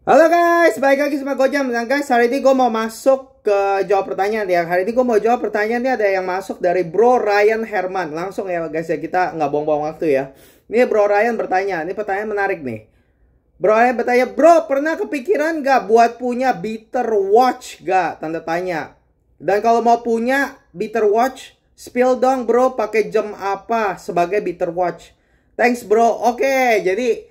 Halo guys, balik lagi sama Gojam. Dan guys, hari ini gue mau masuk ke jawab pertanyaan ya. Hari ini gue mau jawab pertanyaan ini ada yang masuk dari Bro Ryan Herman. Langsung ya guys ya, kita nggak buang-buang waktu ya. Ini Bro Ryan bertanya, ini pertanyaan menarik nih. Bro Ryan bertanya, bro pernah kepikiran gak buat punya beater watch gak? Tanda tanya. Dan kalau mau punya beater watch, spill dong bro, pakai jam apa sebagai beater watch? Thanks bro. Oke, jadi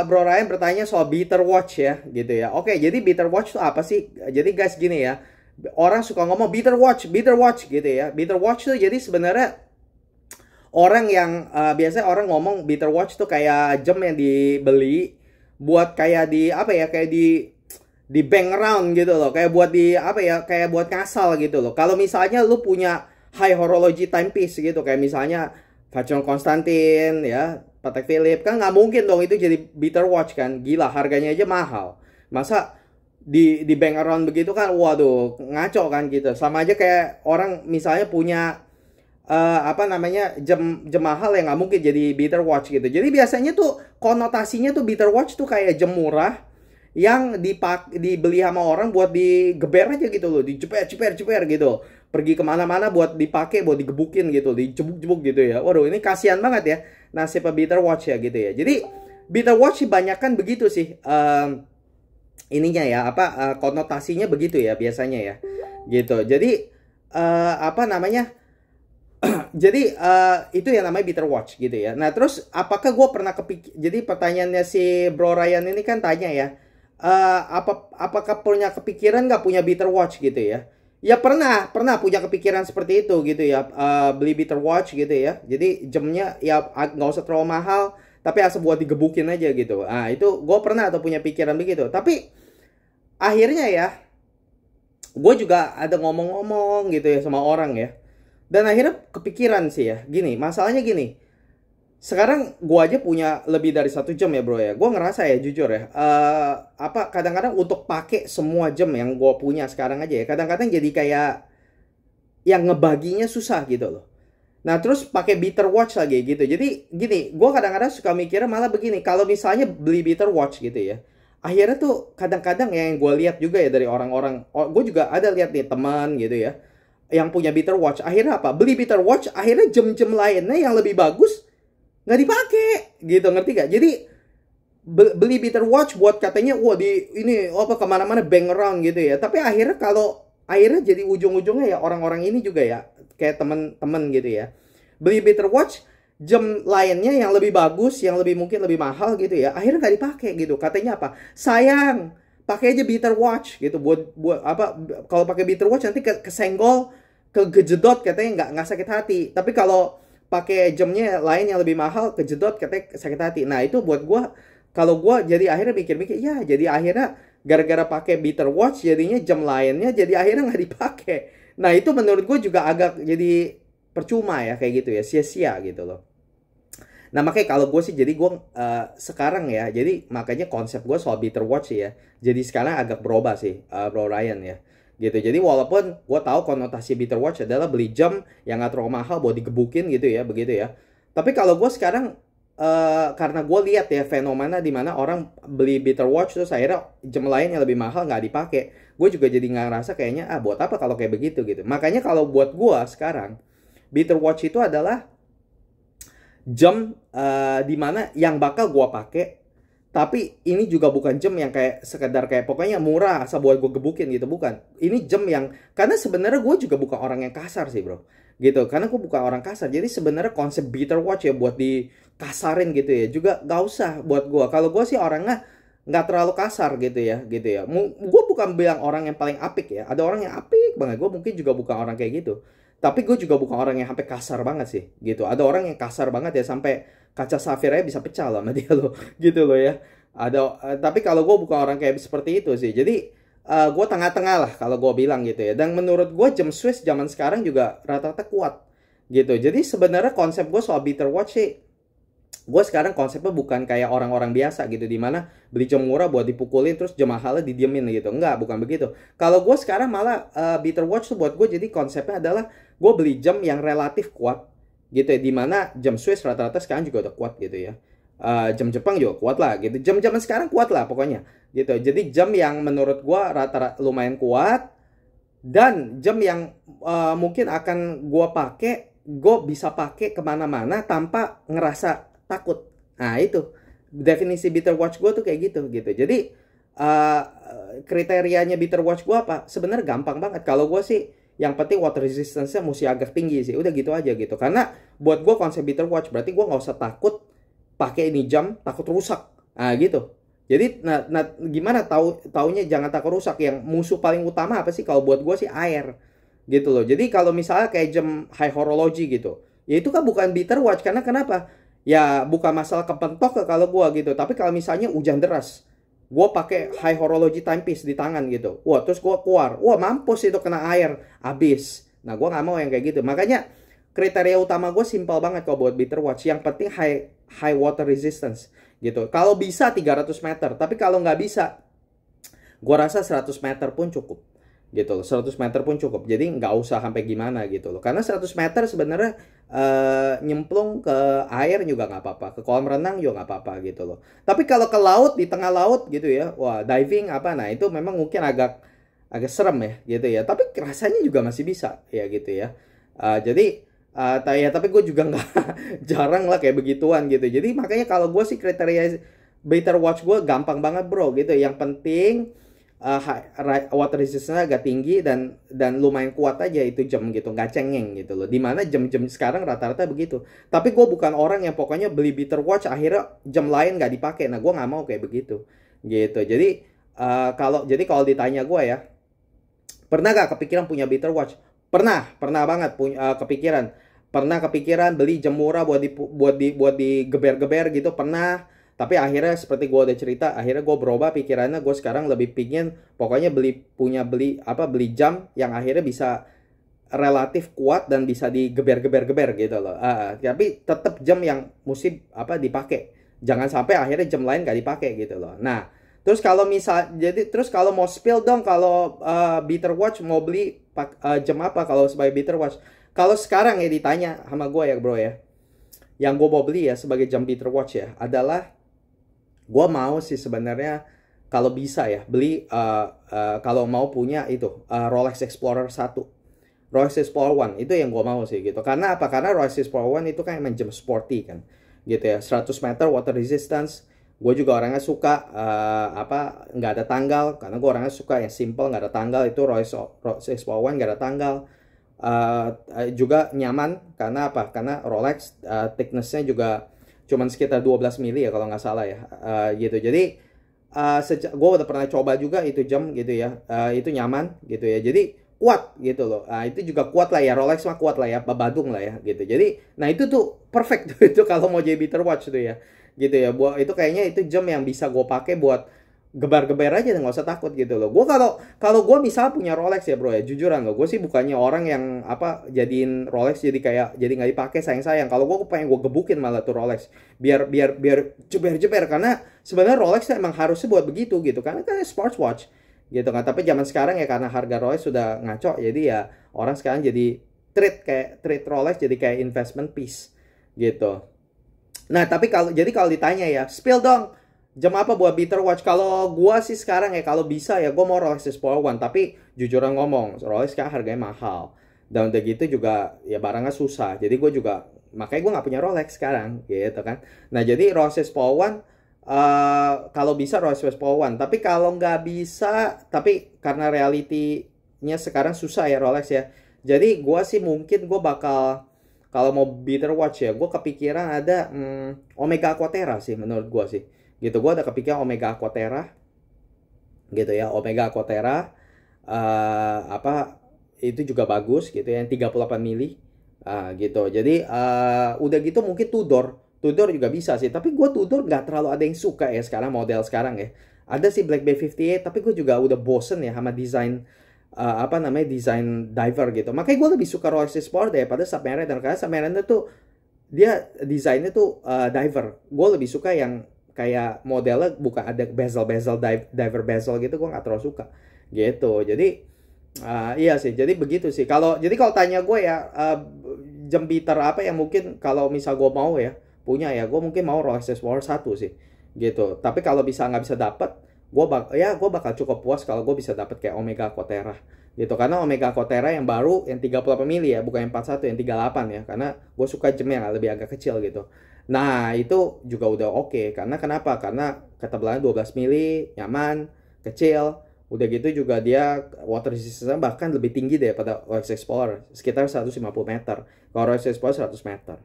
Bro Ryan bertanya soal beater watch ya, gitu ya. Oke, jadi beater watch itu apa sih? Jadi guys gini ya, orang suka ngomong beater watch gitu ya. Beater watch tuh jadi sebenarnya orang yang biasanya orang ngomong beater watch tuh kayak jam yang dibeli buat kayak di apa ya, kayak di bank around gitu loh, kayak buat di apa ya, kayak buat ngasal gitu loh. Kalau misalnya lu punya high horology timepiece gitu, kayak misalnya Vacheron Constantin ya, Patek Philippe, kan nggak mungkin dong itu jadi beater watch kan, gila harganya aja mahal. Masa di bank around begitu kan, waduh ngaco kan gitu. Sama aja kayak orang misalnya punya apa namanya jam mahal yang nggak mungkin jadi beater watch gitu. Jadi biasanya tuh konotasinya tuh beater watch tuh kayak jam murah yang dibeli sama orang buat digeber aja gitu loh, diceper gitu, pergi kemana-mana buat dipakai, buat digebukin gitu, dijebuk-jebuk gitu ya. Waduh, ini kasihan banget ya nasib beater watch ya gitu ya. Jadi beater watch banyakan begitu sih ininya ya, apa konotasinya begitu ya biasanya ya gitu. Jadi apa namanya jadi itu yang namanya beater watch gitu ya. Nah terus apakah gue pernah jadi pertanyaannya si Bro Ryan ini kan tanya ya, apakah punya kepikiran nggak punya beater watch gitu ya? Ya pernah punya kepikiran seperti itu gitu ya, beli beater watch gitu ya. Jadi jamnya ya nggak usah terlalu mahal, tapi asal buat digebukin aja gitu. Ah itu gue pernah atau punya pikiran begitu. Tapi akhirnya ya, gue juga ada ngomong-ngomong gitu ya sama orang ya. Dan akhirnya kepikiran sih ya, gini, masalahnya gini. Sekarang gue aja punya lebih dari 1 jam ya bro ya. Gue ngerasa ya jujur ya, apa kadang-kadang untuk pakai semua jam yang gue punya sekarang aja ya, kadang-kadang jadi kayak yang ngebaginya susah gitu loh. Nah terus pakai beater watch lagi gitu. Jadi gini, gue kadang-kadang suka mikirnya malah begini. Kalau misalnya beli beater watch gitu ya, akhirnya tuh kadang-kadang yang gue lihat juga ya dari orang-orang, gue juga ada lihat nih teman gitu ya, yang punya beater watch. Akhirnya apa? Beli beater watch, akhirnya jam-jam lainnya yang lebih bagus nggak dipakai gitu, ngerti gak? Jadi beli beater watch buat katanya wah di ini apa kemana-mana bang around gitu ya, tapi akhirnya kalau akhirnya jadi ujung-ujungnya ya orang-orang ini juga ya kayak temen-temen gitu ya, beli beater watch jam lainnya yang lebih bagus, yang lebih mungkin lebih mahal gitu ya, akhirnya nggak dipakai gitu. Katanya apa, sayang pakai aja beater watch gitu, buat apa, kalau pakai beater watch nanti kesenggol, kejedot katanya nggak sakit hati, tapi kalau pakai jamnya lain yang lebih mahal kejedot katanya sakit hati. Nah itu buat gue, kalau gue jadi akhirnya mikir-mikir ya, jadi akhirnya gara-gara pakai beater watch jadinya jam lainnya jadi akhirnya nggak dipakai. Nah itu menurut gue juga agak jadi percuma ya kayak gitu ya, sia-sia gitu loh. Nah makanya kalau gue sih, jadi gue sekarang ya, jadi makanya konsep gue soal beater watch ya, jadi sekarang agak berubah sih Bro Ryan ya gitu. Jadi walaupun gue tahu konotasi beater watch adalah beli jam yang gak terlalu mahal buat digebukin gitu ya, begitu ya. Tapi kalau gue sekarang karena gue lihat ya fenomena di mana orang beli beater watch terus akhirnya jam lain yang lebih mahal nggak dipakai, gue juga jadi nggak ngerasa kayaknya buat apa kalau kayak begitu gitu. Makanya kalau buat gue sekarang beater watch itu adalah jam dimana yang bakal gue pakai, tapi ini juga bukan jam yang kayak sekedar kayak pokoknya murah asal buat gue gebukin gitu, bukan. Ini jam yang, karena sebenarnya gue juga bukan orang yang kasar sih bro gitu, karena gue bukan orang kasar. Jadi sebenarnya konsep beater watch ya buat dikasarin gitu ya juga gak usah buat gue. Kalau gue sih orangnya nggak terlalu kasar gitu ya gue bukan bilang orang yang paling apik ya, ada orang yang apik banget, gue mungkin juga bukan orang kayak gitu. Tapi gue juga bukan orang yang sampai kasar banget sih gitu. Ada orang yang kasar banget ya sampai kaca safir aja bisa pecah loh sama dia loh gitu loh ya. Ada tapi kalau gue bukan orang kayak seperti itu sih. Jadi gue tengah-tengah lah kalau gue bilang gitu ya. Dan menurut gue jam Swiss zaman sekarang juga rata-rata kuat gitu. Jadi sebenarnya konsep gue soal beater watch sih, gue sekarang konsepnya bukan kayak orang-orang biasa gitu, dimana beli jam murah buat dipukulin terus jam mahalnya didiemin gitu. Enggak, bukan begitu. Kalau gue sekarang malah beater watch tuh buat gue jadi konsepnya adalah gue beli jam yang relatif kuat gitu ya, dimana jam Swiss rata-rata sekarang juga udah kuat gitu ya. Jam Jepang juga kuat lah gitu. Jam-jam sekarang kuat lah pokoknya gitu. Jadi jam yang menurut gua rata-rata lumayan kuat, dan jam yang mungkin akan gua pakai, gua bisa pakai kemana-mana tanpa ngerasa takut. Nah itu definisi better watch gua tuh kayak gitu gitu. Jadi uh, kriterianya better watch gua apa? Sebenarnya gampang banget. Kalau gua sih yang penting water resistance-nya mesti agak tinggi sih. Udah gitu aja gitu. Karena buat gua konsep better watch berarti gua nggak usah takut pakai ini jam takut rusak. Ah gitu. Jadi gimana taunya jangan takut rusak. Yang musuh paling utama apa sih kalau buat gue sih air. Gitu loh. Jadi kalau misalnya kayak jam high horology gitu. Ya itu kan bukan better watch karena kenapa? Ya bukan masalah kepentok kalau gue gitu. Tapi kalau misalnya hujan deras, gue pakai high horology timepiece di tangan gitu. Wah, terus gue keluar. Wah, mampus itu kena air, habis. Nah, gue nggak mau yang kayak gitu. Makanya kriteria utama gue simpel banget kalau buat better watch. Yang penting high water resistance gitu. Kalau bisa 300 meter, tapi kalau nggak bisa, gue rasa 100 meter pun cukup gitu loh. 100 meter pun cukup. Jadi nggak usah sampai gimana gitu loh. Karena 100 meter sebenarnya nyemplung ke air juga nggak apa-apa, ke kolam renang juga nggak apa-apa gitu loh. Tapi kalau ke laut, di tengah laut gitu ya, wah diving apa, nah itu memang mungkin agak agak serem ya gitu ya. Tapi rasanya juga masih bisa ya gitu ya. Jadi ya tapi gue juga nggak jarang lah kayak begituan gitu. Jadi makanya kalau gue sih kriteria better watch gue gampang banget bro gitu. Yang penting water resistance agak tinggi dan lumayan kuat aja itu jam gitu, nggak cengeng gitu loh. Dimana jam-jam sekarang rata-rata begitu. Tapi gue bukan orang yang pokoknya beli better watch akhirnya jam lain nggak dipakai. Nah gue nggak mau kayak begitu gitu. Jadi kalau ditanya gue ya, pernah gak kepikiran punya better watch? Pernah banget punya kepikiran. Pernah kepikiran beli jam murah buat digeber-geber gitu, pernah. Tapi akhirnya seperti gue udah cerita, akhirnya gue berubah pikirannya, gue sekarang lebih pingin pokoknya beli jam yang akhirnya bisa relatif kuat dan bisa digeber-geber gitu loh. Tapi tetap jam yang mesti dipakai. Jangan sampai akhirnya jam lain gak dipakai gitu loh. Nah, terus kalau mau spill dong, kalau better watch mau beli jam apa kalau sebagai better watch? Kalau sekarang ya ditanya sama gue ya bro ya, yang gue mau beli ya sebagai jam better watch ya adalah, gue mau sih sebenarnya kalau bisa ya beli kalau mau punya itu Rolex Explorer 1, Rolex Explorer One itu yang gue mau sih gitu. Karena apa? Karena Rolex Explorer One itu kan emang jam sporty kan gitu ya, 100 meter water resistance. Gue juga orangnya suka nggak ada tanggal, karena gue orangnya suka yang simple nggak ada tanggal. Itu Rolex Explorer One nggak ada tanggal. Juga nyaman karena apa? Karena Rolex thicknessnya juga cuman sekitar 12 mili ya kalau nggak salah ya gitu. Jadi gue udah pernah coba juga itu jam gitu ya, itu nyaman gitu ya. Jadi kuat gitu loh. Itu juga kuat lah ya, Rolex mah kuat lah ya, Badung lah ya gitu. Jadi nah itu tuh perfect tuh itu kalau mau jadi better watch tuh ya gitu ya. Buat itu kayaknya itu jam yang bisa gue pakai buat gebar-geber aja dan nggak usah takut gitu loh. Gue kalau gue misal punya Rolex ya bro ya, jujuran loh, gue sih bukannya orang yang jadiin Rolex jadi nggak dipakai sayang-sayang. Kalau gue pengen gue gebukin malah tuh Rolex biar jeber-jeber, karena sebenarnya Rolex emang harusnya buat begitu gitu, karena kan sports watch gitu kan. Tapi zaman sekarang ya karena harga Rolex sudah ngaco, jadi ya orang sekarang jadi treat Rolex jadi kayak investment piece gitu. Nah tapi kalau ditanya ya, spill dong jam apa buat better watch? Kalau gua sih sekarang ya kalau bisa ya gua mau Rolex Explorer One, tapi jujuran ngomong Rolex sekarang harganya mahal dan udah gitu juga ya barangnya susah. Jadi gue juga makanya gue nggak punya Rolex sekarang gitu kan. Nah jadi Rolex Explorer One kalau bisa Rolex Explorer One, tapi kalau nggak bisa, tapi karena realitinya sekarang susah ya Rolex ya. Jadi gua sih mungkin gue bakal, kalau mau better watch ya gue kepikiran ada Omega Aquaterra sih menurut gua sih gitu. Gue ada kepikiran Omega Aquaterra gitu ya. Omega Aquaterra itu juga bagus gitu ya, yang 38 mili gitu. Jadi udah gitu mungkin Tudor juga bisa sih, tapi gue Tudor nggak terlalu ada yang suka ya sekarang, model sekarang ya. Ada sih Black Bay 58, tapi gue juga udah bosen ya sama desain desain diver gitu. Makanya gue lebih suka Rolex Sport daripada Submariner, karena Submariner tuh dia desainnya tuh diver. Gue lebih suka yang kayak modelnya bukan ada bezel diver bezel gitu, gue nggak terlalu suka gitu. Jadi iya sih, jadi begitu sih. Kalau tanya gue ya, jam beater apa yang mungkin kalau misal gue mau ya punya ya, gue mungkin mau Rolex Explorer 1 sih gitu. Tapi kalau nggak bisa dapet, gue bakal cukup puas kalau gue bisa dapet kayak Omega Cotera gitu. Karena Omega Cotera yang baru yang 38 mili ya, bukan yang 41, yang 38 ya, karena gue suka jam yang lebih agak kecil gitu. Nah itu juga udah oke. Karena kenapa? Karena ketebalan 12 mili, nyaman, kecil. Udah gitu juga dia water resistance bahkan lebih tinggi daripada Rolex Explorer, sekitar 150 meter. Kalau Rolex Explorer 100 meter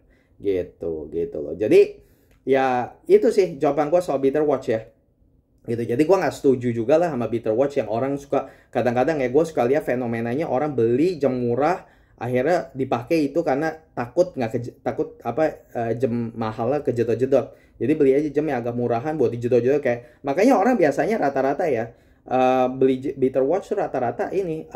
gitu loh. Jadi ya itu sih jawaban gue soal Better Watch ya gitu. Jadi gue nggak setuju juga lah sama Better Watch yang orang suka, kadang-kadang ya gue suka lihat fenomenanya orang beli jam murah akhirnya dipakai itu karena takut jam mahalnya kejedot-jedot. Jadi beli aja jam yang agak murahan buat dijedot-jedot. Kayak makanya orang biasanya rata-rata ya beli Better Watch tuh rata-rata ini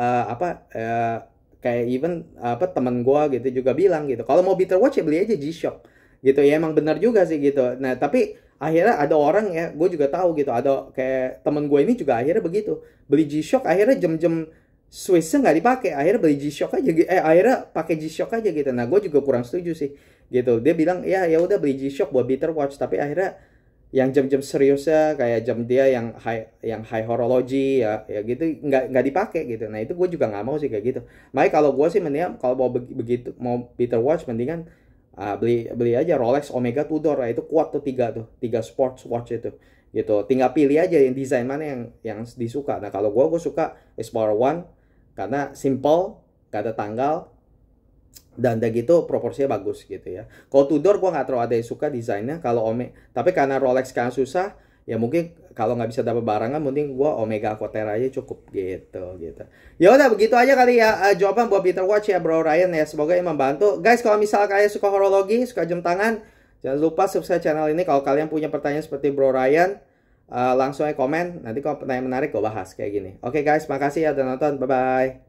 kayak even temen gue gitu juga bilang gitu, kalau mau Better Watch ya beli aja G-Shock gitu ya. Emang benar juga sih gitu. Nah tapi akhirnya ada orang ya, gue juga tahu gitu, ada kayak temen gue ini juga akhirnya begitu, beli G-Shock akhirnya jam-jam Swissnya nggak dipakai, akhirnya beli G-Shock aja akhirnya pakai G-Shock aja gitu. Nah gue juga kurang setuju sih gitu. Dia bilang ya udah beli G-Shock buat Better Watch, tapi akhirnya yang jam-jam seriusnya kayak jam dia yang high horology ya gitu nggak dipakai gitu. Nah itu gue juga nggak mau sih kayak gitu. Makanya kalau gue sih mendingan kalau mau begitu mau Better Watch mendingan beli aja Rolex Omega Tudor lah, itu kuat tuh tiga sports watch itu gitu. Tinggal pilih aja yang desain mana yang disuka. Nah kalau gue suka Explorer One karena simple, gak ada tanggal, dan udah gitu proporsinya bagus gitu ya. Kalau Tudor gue nggak terlalu ada yang suka desainnya. Kalau tapi karena Rolex sekarang susah ya, mungkin kalau nggak bisa dapat barangan mending gue Omega Cotera aja cukup gitu. Ya udah begitu aja kali ya jawaban buat Better Watch ya Bro Ryan ya, semoga ini membantu guys. Kalau misal kalian suka horologi, suka jam tangan, jangan lupa subscribe channel ini. Kalau kalian punya pertanyaan seperti Bro Ryan, langsung aja komen, nanti kalau pertanyaan menarik gue bahas kayak gini. Oke guys, makasih ya udah nonton, bye bye.